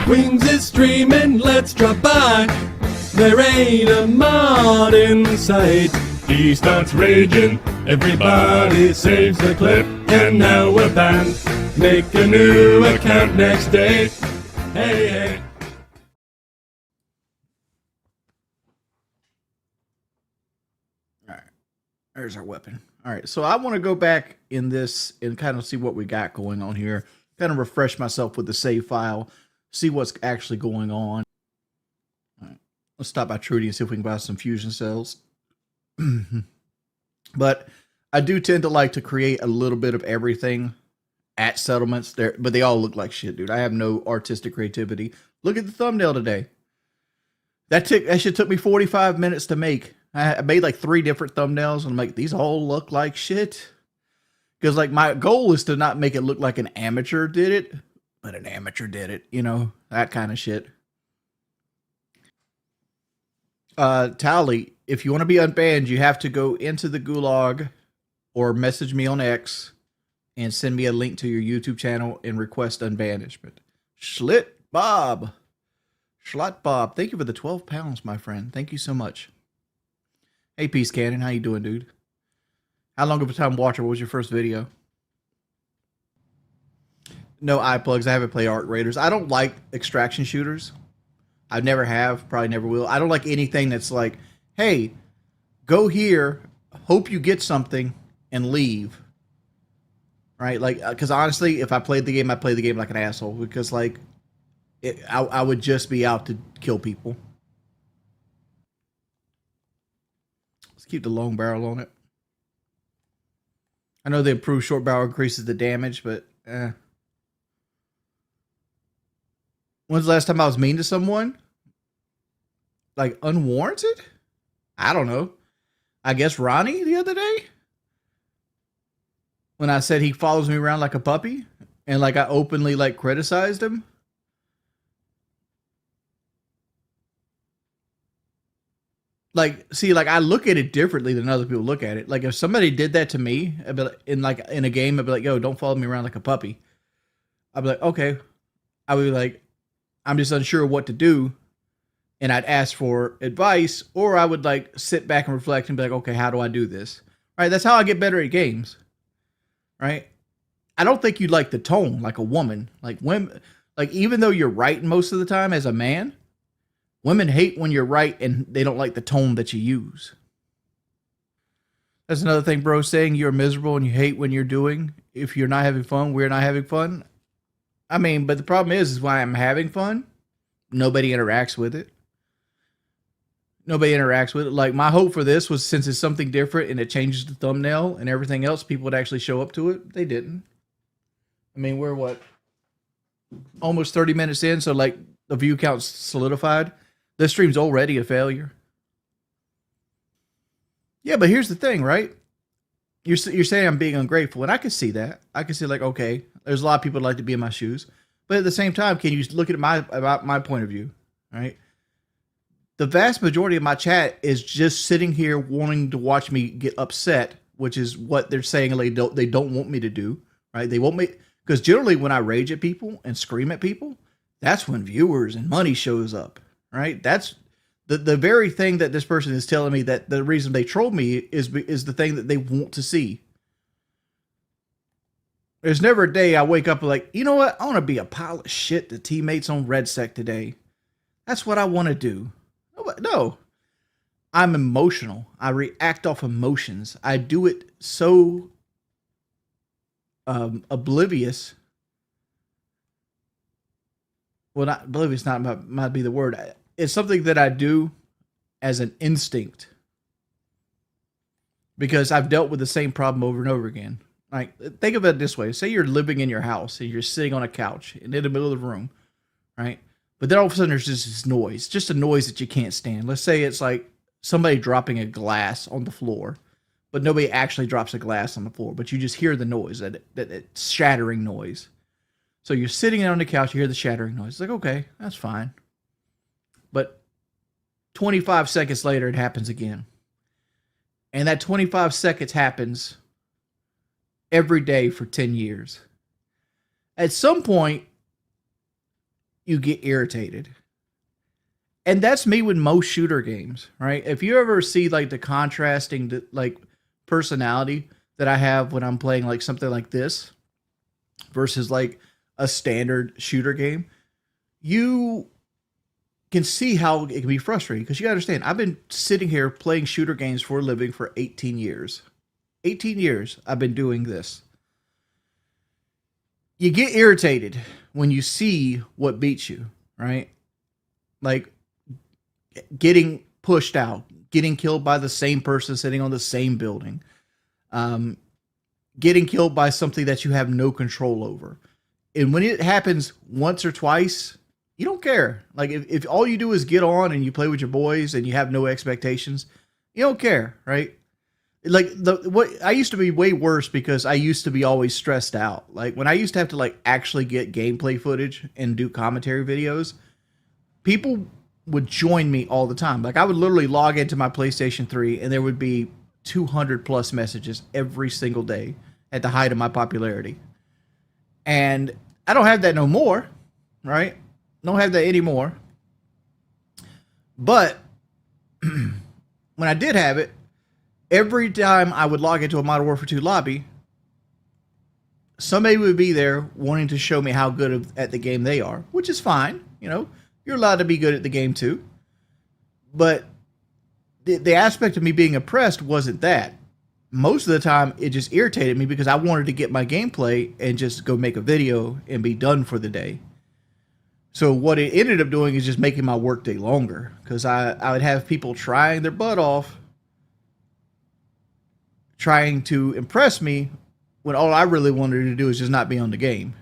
Wings is streaming, let's drop by. There ain't a mod in sight. He starts raging, everybody saves the clip, and now we're banned. Make a new account next day. Hey, hey. All right, there's our weapon. All right, so I want to go back in this and kind of see what we got going on here. Kind of refresh myself with the save file, see what's actually going on. All right, let's stop by Trudy and see if we can buy some fusion cells. But I do tend to like to create a little bit of everything at settlements there, but they all look like shit, dude. I have no artistic creativity. Look at the thumbnail today. That shit took me 45 minutes to make. I made like 3 different thumbnails, and I'm like, these all look like shit. Because like my goal is to not make it look like an amateur did it, but an amateur did it, you know, that kind of shit. Tally, if you want to be unbanned, you have to go into the gulag or message me on X and send me a link to your YouTube channel and request unbanishment. Schlot Bob, thank you for the 12 pounds, my friend. Thank you so much. Hey, Peace Cannon, how you doing, dude? How long of a time watcher? What was your first video? No eye plugs. I haven't played Arc Raiders. I don't like extraction shooters. I never have, probably never will. I don't like anything that's like, hey, go here, hope you get something, and leave. Right? Like, because honestly, if I played the game, I play the game like an asshole. Because, like, I would just be out to kill people. Let's keep the long barrel on it. I know the improved short barrel increases the damage, but when's the last time I was mean to someone? Like, unwarranted? I don't know. I guess Ronnie the other day? When I said he follows me around like a puppy, and like I openly like criticized him. Like, see, like I look at it differently than other people look at it. Like if somebody did that to me, I'd be like, in a game, I'd be like, yo, don't follow me around like a puppy. I'd be like, okay. I would be like, I'm just unsure what to do. And I'd ask for advice, or I would like sit back and reflect and be like, okay, how do I do this? Right? That's how I get better at games. Right? I don't think you'd like the tone like a woman. Like women, like even though you're right most of the time as a man, women hate when you're right and they don't like the tone that you use. That's another thing, bro, saying you're miserable and you hate when you're doing. If you're not having fun, we're not having fun. I mean, but the problem is why I'm having fun, nobody interacts with it. Nobody interacts with it. Like my hope for this was since it's something different and it changes the thumbnail and everything else, people would actually show up to it. They didn't. I mean, we're what? Almost 30 minutes in, so like the view count's solidified. This stream's already a failure. Yeah, but here's the thing, right? You're saying I'm being ungrateful, and I can see that. I can see like, okay, there's a lot of people that like to be in my shoes, but at the same time, can you look at my point of view, right? The vast majority of my chat is just sitting here wanting to watch me get upset, which is what they're saying they don't want me to do, right? They want me, because generally when I rage at people and scream at people, that's when viewers and money shows up, right? That's the very thing that this person is telling me that the reason they troll me is the thing that they want to see. There's never a day I wake up like, you know what? I want to be a pile of shit to teammates on RedSec today. That's what I want to do. No, I'm emotional. I react off emotions. I do it so oblivious. Well, not oblivious, might be the word. It's something that I do as an instinct because I've dealt with the same problem over and over again. Like, think of it this way. Say you're living in your house and you're sitting on a couch in the middle of the room, right? But then all of a sudden there's just this noise, just a noise that you can't stand. Let's say it's like somebody dropping a glass on the floor, but nobody actually drops a glass on the floor, but you just hear the noise, that shattering noise. So you're sitting on the couch, you hear the shattering noise. It's like, okay, that's fine. But 25 seconds later, it happens again. And that 25 seconds happens every day for 10 years. At some point, you get irritated. And that's me with most shooter games, right? If you ever see like the contrasting like personality that I have when I'm playing like something like this versus like a standard shooter game, you can see how it can be frustrating because you gotta understand, I've been sitting here playing shooter games for a living for 18 years. 18 years I've been doing this. You get irritated when you see what beats you, right? Like getting pushed out, getting killed by the same person sitting on the same building, getting killed by something that you have no control over. And when it happens once or twice, you don't care. Like if all you do is get on and you play with your boys and you have no expectations, you don't care, right? Like what I used to be way worse because I used to be always stressed out. Like when I used to have to like actually get gameplay footage and do commentary videos, people would join me all the time. Like I would literally log into my PlayStation 3 and there would be 200 plus messages every single day at the height of my popularity. And I don't have that no more, right? Don't have that anymore. But when I did have it, every time I would log into a Modern Warfare 2 lobby, somebody would be there wanting to show me how good at the game they are, which is fine. You know, you're allowed to be good at the game too. But the aspect of me being oppressed wasn't that. Most of the time, it just irritated me because I wanted to get my gameplay and just go make a video and be done for the day. So what it ended up doing is just making my workday longer because I would have people trying their butt off, trying to impress me when all I really wanted to do is just not be on the game.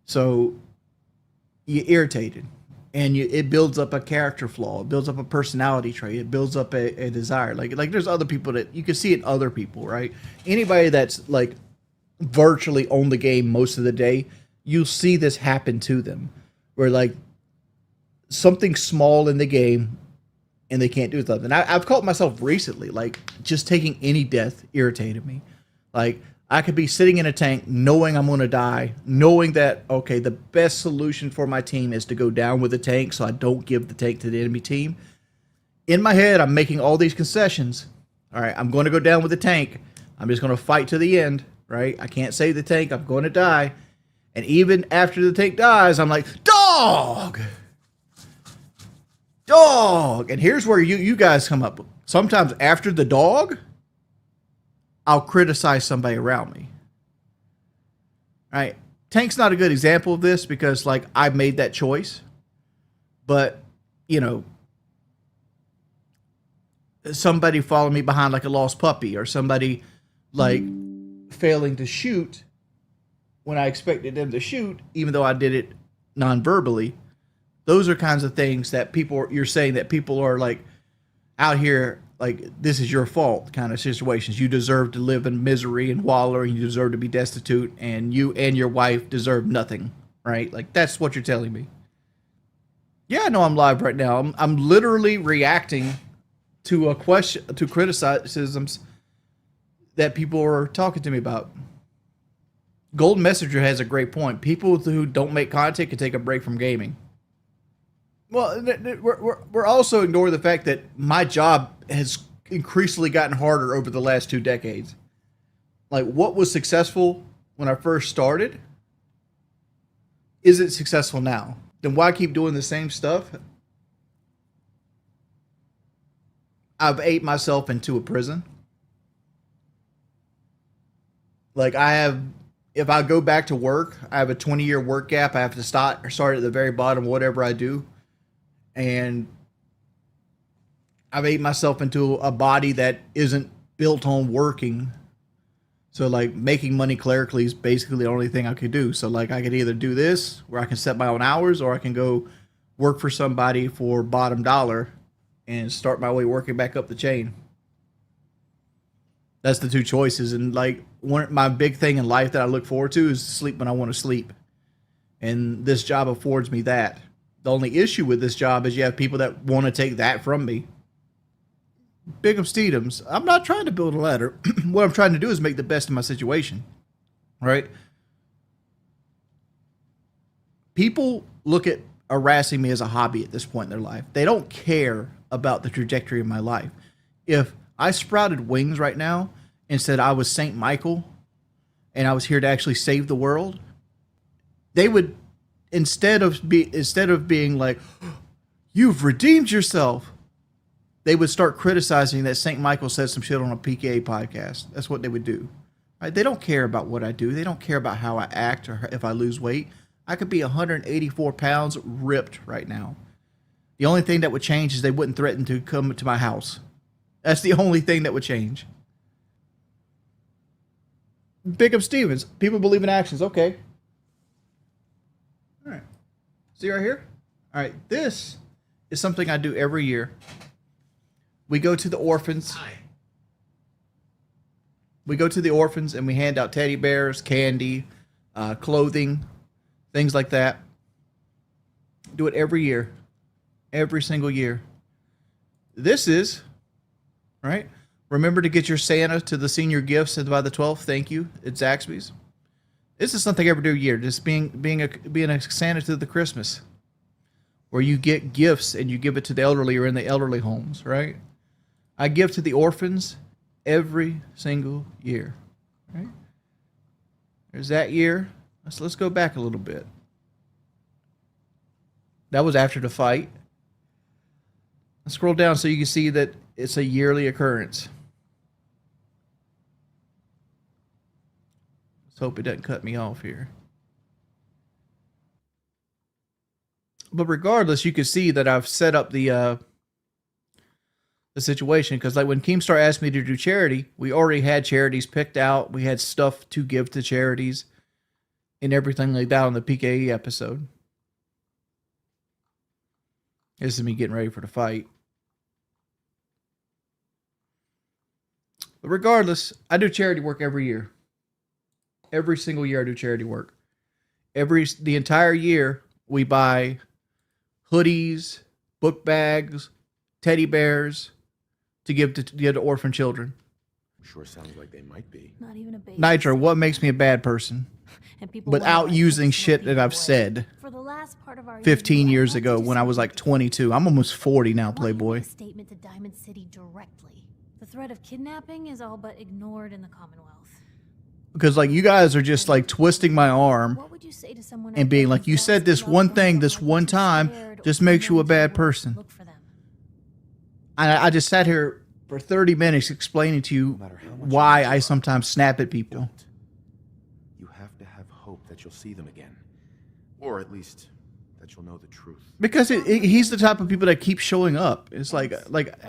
So you irritated and it builds up a character flaw. It builds up a personality trait. It builds up a desire. Like there's other people that you can see in other people, right? Anybody that's like virtually on the game most of the day, you'll see this happen to them where like something small in the game and they can't do something. I've caught myself recently, like just taking any death irritated me. Like I could be sitting in a tank knowing I'm going to die, knowing that, okay, the best solution for my team is to go down with the tank so I don't give the tank to the enemy team. In my head, I'm making all these concessions. All right, I'm going to go down with the tank. I'm just going to fight to the end, right? I can't save the tank. I'm going to die. And even after the tank dies, I'm like, dog! Dog! And here's where you guys come up. Sometimes after the dog, I'll criticize somebody around me. All right? Tank's not a good example of this because, like, I made that choice. But, you know, somebody following me behind like a lost puppy or somebody, like, failing to shoot when I expected them to shoot, even though I did it non-verbally. Those are kinds of things that you're saying that people are like out here, like this is your fault kind of situations. You deserve to live in misery and wallow, and you deserve to be destitute, and you and your wife deserve nothing, right? Like that's what you're telling me. Yeah, I know I'm live right now. I'm literally reacting to a question, to criticisms that people are talking to me about. Golden Messenger has a great point. People who don't make content can take a break from gaming. Well, we're also ignoring the fact that my job has increasingly gotten harder over the last 2 decades. Like, what was successful when I first started isn't successful now. Then why keep doing the same stuff? I've ate myself into a prison. Like, if I go back to work, I have a 20-year work gap. I have to start at the very bottom of whatever I do. And I've ate myself into a body that isn't built on working. So like making money clerically is basically the only thing I could do. So like I could either do this where I can set my own hours, or I can go work for somebody for bottom dollar and start my way working back up the chain. That's the 2 choices. And like my big thing in life that I look forward to is sleep when I want to sleep. And this job affords me that. The only issue with this job is you have people that want to take that from me. Bigum Steedums, I'm not trying to build a ladder. What I'm trying to do is make the best of my situation. Right? People look at harassing me as a hobby at this point in their life. They don't care about the trajectory of my life. If I sprouted wings right now and said I was Saint Michael and I was here to actually save the world, they would, instead of being like, you've redeemed yourself, they would start criticizing that Saint Michael said some shit on a PKA podcast. That's what they would do. Right? They don't care about what I do. They don't care about how I act or if I lose weight. I could be 184 pounds ripped right now. The only thing that would change is they wouldn't threaten to come to my house. That's the only thing that would change. Big up Stevens. People believe in actions. Okay. All right. See right here? All right. This is something I do every year. We go to the orphans. We go to the orphans and we hand out teddy bears, candy, clothing, things like that. Do it every year. Every single year. This is, right? Remember to get your Santa to the senior gifts by the 12th. Thank you. It's Zaxby's. This is something I ever do a year. Just being a Santa to the Christmas, where you get gifts and you give it to the elderly or in the elderly homes, right? I give to the orphans every single year, right? There's that year. Let's go back a little bit. That was after the fight. Let's scroll down so you can see that it's a yearly occurrence. Let's hope it doesn't cut me off here. But regardless, you can see that I've set up the situation, because like when Keemstar asked me to do charity, we already had charities picked out. We had stuff to give to charities and everything like that on the PKE episode. This is me getting ready for the fight. But regardless, I do charity work every year. Every single year I do charity work. The entire year we buy hoodies, book bags, teddy bears to give to orphan children. Sure sounds like they might be. Not even a baby. Nitro, what makes me a bad person? Without using shit that I've said For the last part of our 15 interview, years I'd like ago to when I was like 22. I'm almost 40 now, Why don't you Playboy. make a statement to Diamond City directly. The threat of kidnapping is all but ignored in the Commonwealth. Because like you guys are just like twisting my arm What would you say to someone and being like, you said this one thing this one time just makes you a bad person. Look for them. I just sat here for 30 minutes explaining to you why I sometimes snap at people. Don't. You have to have hope that you'll see them again. Or at least that you'll know the truth. Because he's the type of people that keep showing up. It's like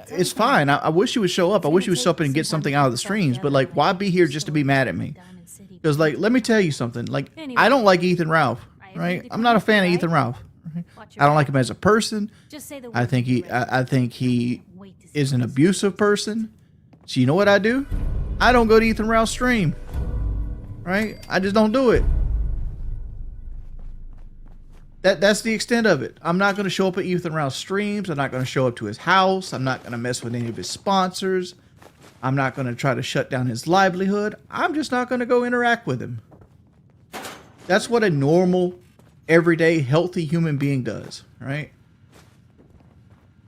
it's fine. I wish you would show up. I wish you would show up and get something out of the streams. But like, why be here just to be mad at me? Because like, let me tell you something. Like, I don't like Ethan Ralph, right? I'm not a fan of Ethan Ralph. Right? I don't like him as a person. I think he is an abusive person. So you know what I do? I don't go to Ethan Ralph's stream. Right? I just don't do it. That's the extent of it. I'm not going to show up at Ethan Ralph's streams. I'm not going to show up to his house. I'm not going to mess with any of his sponsors. I'm not going to try to shut down his livelihood. I'm just not going to go interact with him. That's what a normal, everyday, healthy human being does, right?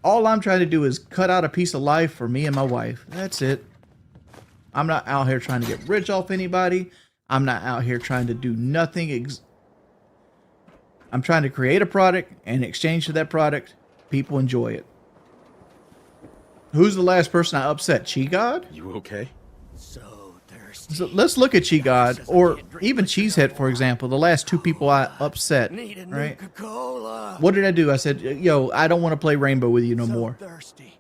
All I'm trying to do is cut out a piece of life for me and my wife. That's it. I'm not out here trying to get rich off anybody. I'm not out here trying to do nothing. I'm trying to create a product, and in exchange for that product, people enjoy it. Who's the last person I upset? Chi God? You okay? So thirsty. So let's look at Chi God, or even Cheesehead, for example. The last two people I upset, Need a right? Nuka-Cola. What did I do? I said, yo, I don't want to play Rainbow with you no more. Thirsty.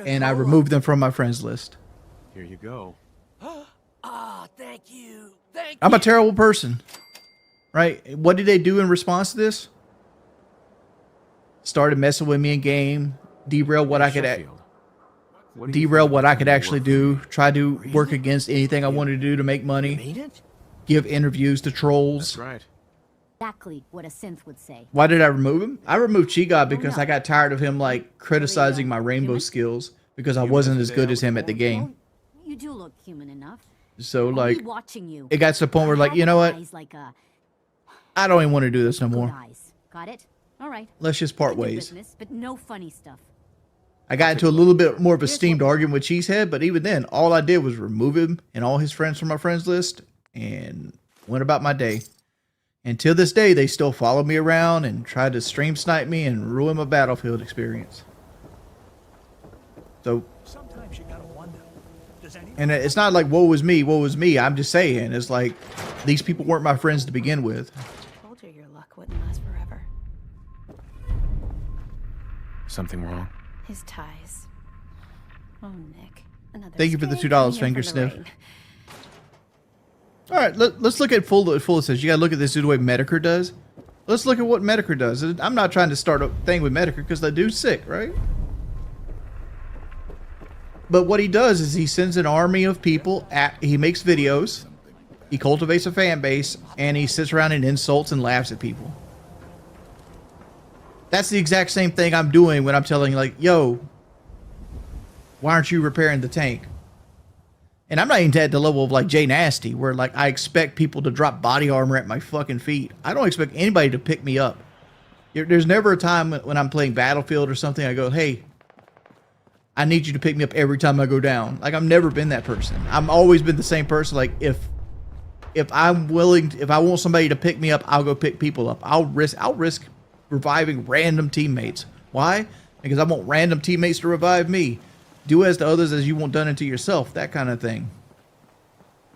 And I removed them from my friends list. Here you go. Ah, thank you. Thank I'm a terrible person, right? What did they do in response to this? Started messing with me in game, derail what I could actually do, try to work against anything I wanted to do to make money, Made it? give interviews to trolls. That's right. Exactly what a synth would say. Why did I remove him? I removed Chi God because I got tired of him like criticizing my rainbow skills because I wasn't as good as him at the game. You do look human enough. So I'll like be watching you. it got to the point where like, you know what? Eyes like a I don't even want to do this no Good more. eyes. Got it? All right. Let's just part Good ways. business, but no funny stuff. I got into a little bit more of a steamed argument with Cheesehead, but even then, all I did was remove him and all his friends from my friends list and went about my day. And till this day, they still follow me around and try to stream snipe me and ruin my Battlefield experience. So, Sometimes you gotta wonder. Does anyone and it's not like woe is me, woe is me. I'm just saying, it's like these people weren't my friends to begin with. Told you your luck wouldn't last forever. Something wrong? His ties. Oh, Nick. Another Thank you for the stray $2 coming in finger from the sniff. rain. All right, let's look at full assist. You got to look at this the way Medicare does. Let's look at what Medicare does. I'm not trying to start a thing with Medicare because the dude's sick, right? But what he does is he sends an army of people. He makes videos. He cultivates a fan base, and he sits around and insults and laughs at people. That's the exact same thing I'm doing when I'm telling you, like, yo, why aren't you repairing the tank? And I'm not even at the level of like Jay Nasty, where like I expect people to drop body armor at my fucking feet. I don't expect anybody to pick me up. There's never a time when I'm playing Battlefield or something, I go, hey, I need you to pick me up every time I go down. Like, I've never been that person. I've always been the same person. Like, if I'm willing, if I want somebody to pick me up, I'll go pick people up. I'll risk reviving random teammates. Why? Because I want random teammates to revive me. Do as to others as you want done unto yourself. That kind of thing.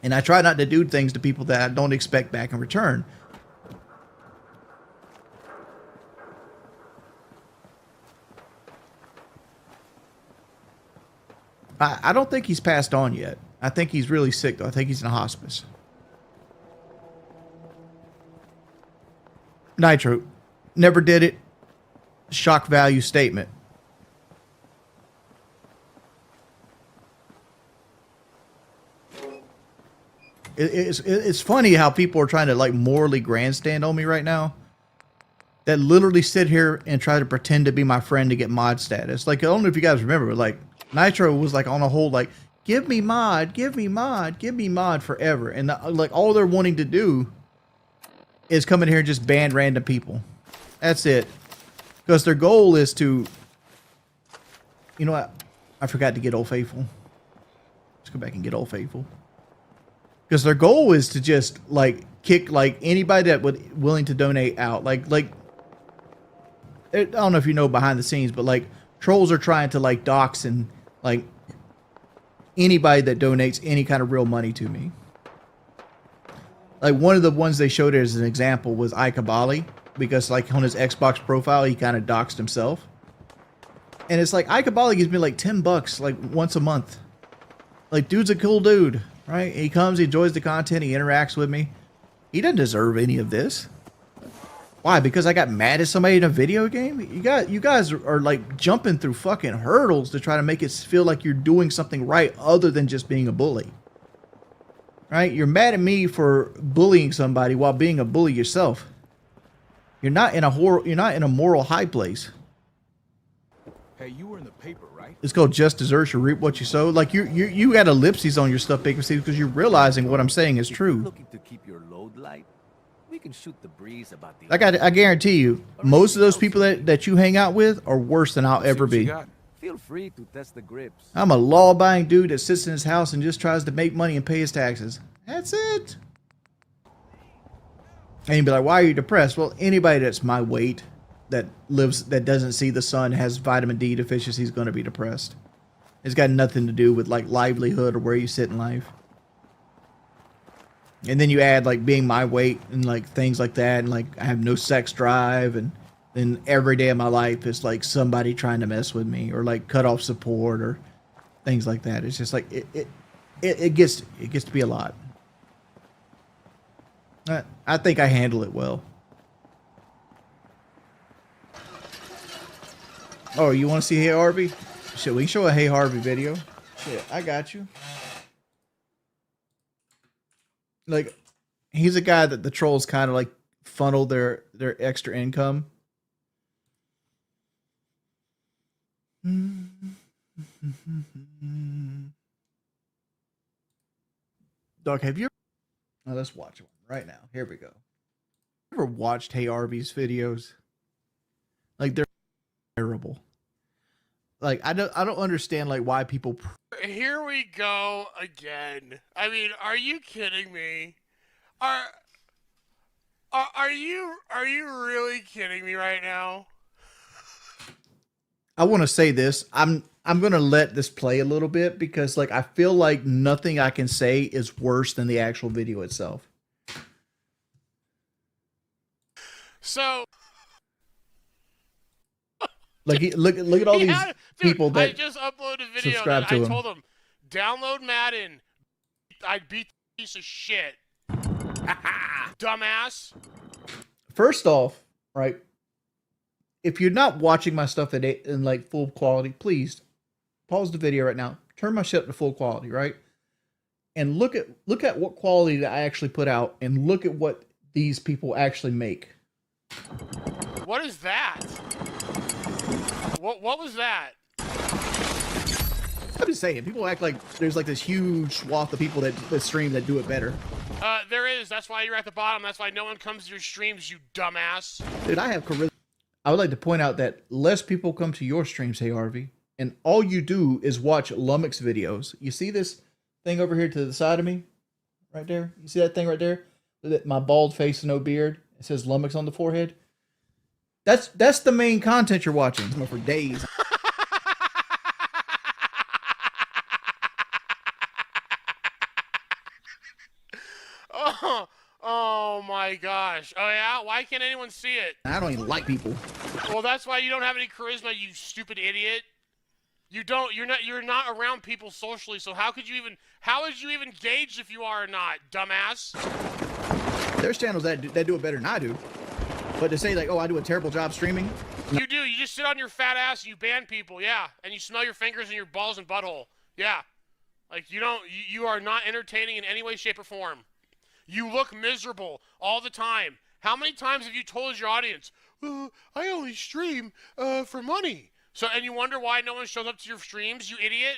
And I try not to do things to people that I don't expect back in return. I don't think he's passed on yet. I think he's really sick, though. I think he's in a hospice. Nitro. Never did it. Shock value statement. It's funny how people are trying to like morally grandstand on me right now. That literally sit here and try to pretend to be my friend to get mod status. Like, I don't know if you guys remember, like Nitro was like on a whole like, give me mod, give me mod, give me mod forever. And like all they're wanting to do is come in here and just ban random people. That's it. Because their goal is to, you know what? I forgot to get Old Faithful. Let's go back and get Old Faithful. Because their goal is to just like kick like anybody that would willing to donate out. Like I don't know if you know behind the scenes, but like trolls are trying to like dox and like anybody that donates any kind of real money to me. Like one of the ones they showed as an example was Ikabali, because like on his Xbox profile he kind of doxed himself. And it's like Ikabali gives me like $10 like once a month. Like, dude's a cool dude, right? He comes, he enjoys the content, he interacts with me. He doesn't deserve any of this. Why? Because I got mad at somebody in a video game? You guys are like jumping through fucking hurdles to try to make it feel like you're doing something right other than just being a bully. Right? You're mad at me for bullying somebody while being a bully yourself. You're not in a moral high place. Hey, you were in the paper, right? It's called just deserves you reap what you sow. Like you got ellipses on your stuff, Baker Steve, because you're realizing what I'm saying is true. Looking to keep your load light? We can shoot the breeze about the. Like I guarantee you, most of those people that you hang out with are worse than I'll ever be. Feel free to test the grips. I'm a law-abiding dude that sits in his house and just tries to make money and pay his taxes. That's it. And you'd be like, why are you depressed? Well, anybody that's my weight that doesn't see the sun, has vitamin D deficiency, is going to be depressed. It's got nothing to do with like livelihood or where you sit in life. And then you add like being my weight and like things like that, and like I have no sex drive, and then every day of my life is like somebody trying to mess with me or like cut off support or things like that. It's just like it gets to be a lot. I think I handle it well. Oh, you want to see Hey Harvey? Shit, we can show a Hey Harvey video. Shit, I got you. Like, he's a guy that the trolls kind of like funnel their extra income. Dog, have you? Oh, let's watch one right now. Here we go. Ever watched Hey Arby's videos? Like they're terrible. Like I don't understand like why people. Here we go again. I mean, are you kidding me? Are you really kidding me right now? I want to say this. I'm gonna let this play a little bit because like I feel like nothing I can say is worse than the actual video itself. So, Like look at all these people that I just uploaded a video subscribe that to I him. told them, download Madden. I beat the piece of shit. Dumbass. First off, right? If you're not watching my stuff in like full quality, please pause the video right now. Turn my shit up to full quality, right? And look at what quality that I actually put out, and look at what these people actually make. What is that? What was that? I'm just saying, people act like there's like this huge swath of people that stream that do it better. There is. That's why you're at the bottom. That's why no one comes to your streams, you dumbass. Dude, I have charisma. I would like to point out that less people come to your streams, Hey Harvey, and all you do is watch Lummox videos. You see this thing over here to the side of me? Right there? You see that thing right there? My bald face and no beard. It says Lummox on the forehead. That's the main content you're watching for days. Oh my gosh. Oh yeah? Why can't anyone see it? I don't even like people. Well, that's why you don't have any charisma, you stupid idiot. You're not around people socially, so how would you even gauge if you are or not, dumbass? There's channels that do it better than I do. But to say like, oh, I do a terrible job streaming. You do. You just sit on your fat ass and you ban people, yeah. And you smell your fingers and your balls and butthole. Yeah. Like you are not entertaining in any way, shape, or form. You look miserable all the time. How many times have you told your audience, I only stream for money? So, and you wonder why no one shows up to your streams, you idiot?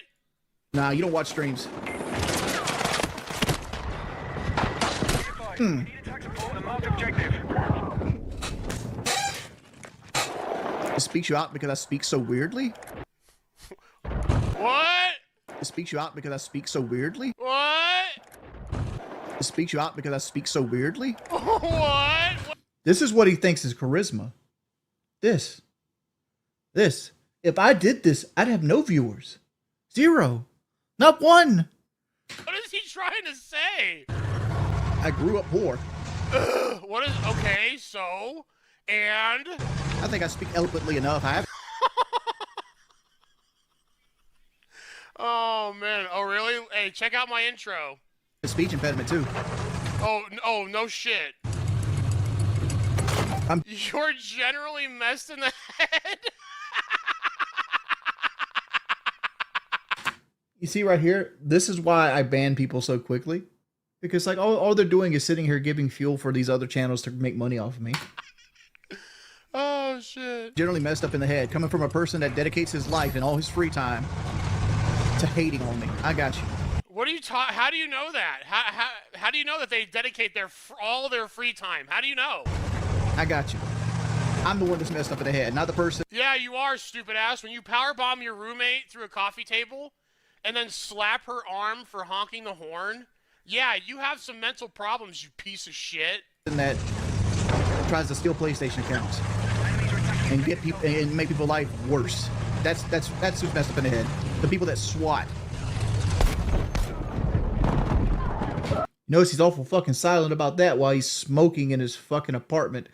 Nah, you don't watch streams. It speaks you out because I speak so weirdly? What? It speaks you out because I speak so weirdly? What? It speaks you out because I speak so weirdly? What? This is what he thinks is charisma. This. If I did this, I'd have no viewers. 0. Not 1. What is he trying to say? I grew up poor. What is, okay, so, and? I think I speak eloquently enough. I have. Oh, man. Oh, really? Hey, check out my intro. A speech impediment, too. Oh, no shit. You're generally messed in the head? You see right here, this is why I ban people so quickly. Because like all they're doing is sitting here giving fuel for these other channels to make money off of me. Oh, shit. Generally messed up in the head, coming from a person that dedicates his life and all his free time to hating on me. I got you. What are you how do you know that? How do you know that they dedicate all their free time? How do you know? I got you. I'm the one that's messed up in the head, not the person. Yeah, you are, stupid ass. When you powerbomb your roommate through a coffee table and then slap her arm for honking the horn, yeah, you have some mental problems, you piece of shit. That tries to steal PlayStation accounts and get people and make people's life worse. That's who's messed up in the head. The people that SWAT. Notice he's awful fucking silent about that while he's smoking in his fucking apartment.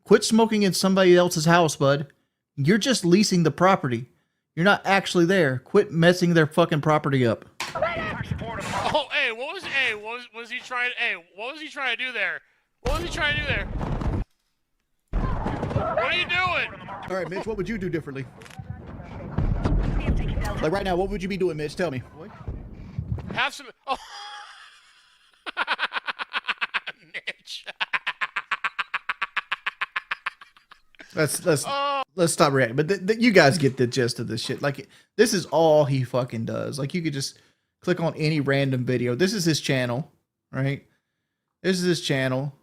Quit smoking in somebody else's house, bud. You're just leasing the property. You're not actually there. Quit messing their fucking property up. Oh, hey, what was he trying to do there? What was he trying to do there? What are you doing? All right, Mitch, what would you do differently? Like right now, what would you be doing, Mitch? Tell me. Have some. Oh. Mitch. Let's stop reacting. But you guys get the gist of this shit. Like this is all he fucking does. Like you could just click on any random video. This is his channel, right? This is his channel.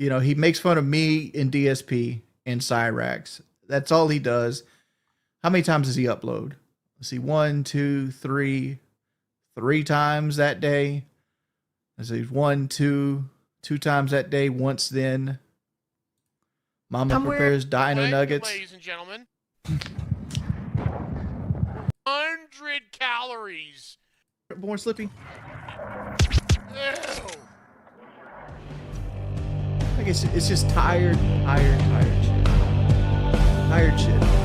You know, he makes fun of me in DSP and Cyrax. That's all he does. How many times does he upload? Let's see, 1, 2, 3, 3 times that day. Let's see, 1, 2 times that day. Once then. Mama prepares dino nuggets. Ladies and gentlemen. 100 calories. Born Slippy. Ew. I guess it's just tired shit. Tired shit.